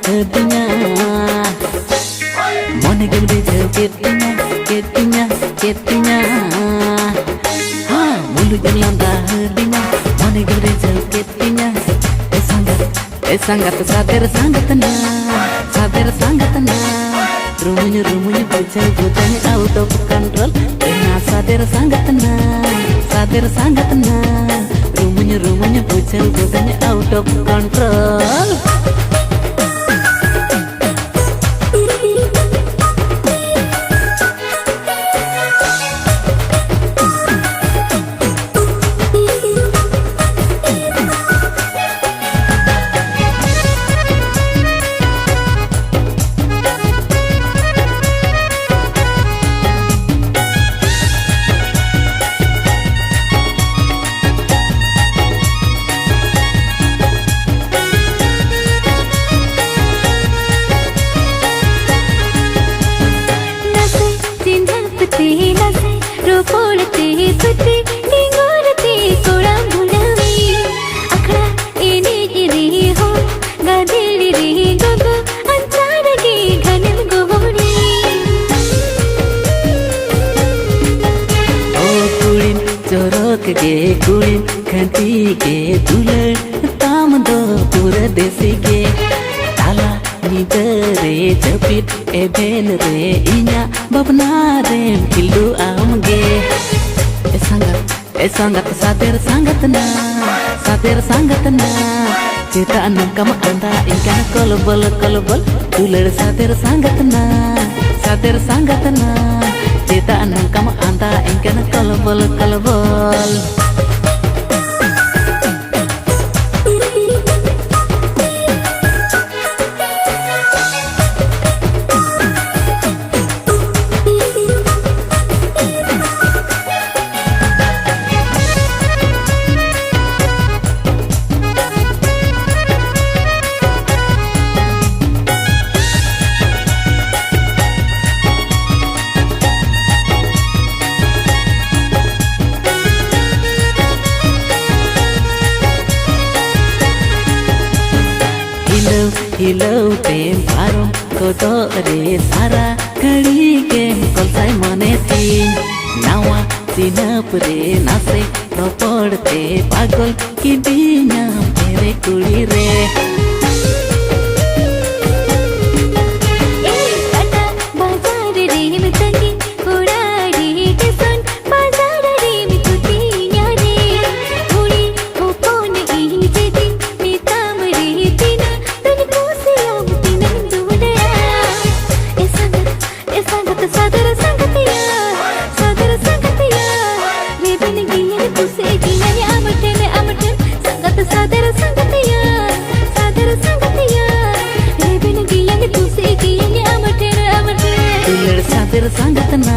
hadinya Mone gede jauh ketinya Ha mulu jalan dah hadinya Mone gede jauh ketinya Sanggat sadar sangatna Rumunya bujang out of control Kena sadar sangatna Rumunya bujang out of control के कुड़िन खंती के दुलड़ ताम दो पूरा देसी के ताला निदरे जपित एबेन रे इन्या बबना रे किलू आमगे संगत सादेर संगतना cita anam kamu anda ingkana kolobol dular sader sangatna cita anam kamu anda ingkana kolobol हिलो प्रेम पारो कोतो रे सारा कड़ी के कलसाई मने तीन नावा सिनप रे नासे तो पड़ते पागल की दीना मेरे कुड़ी रे सादर संगतना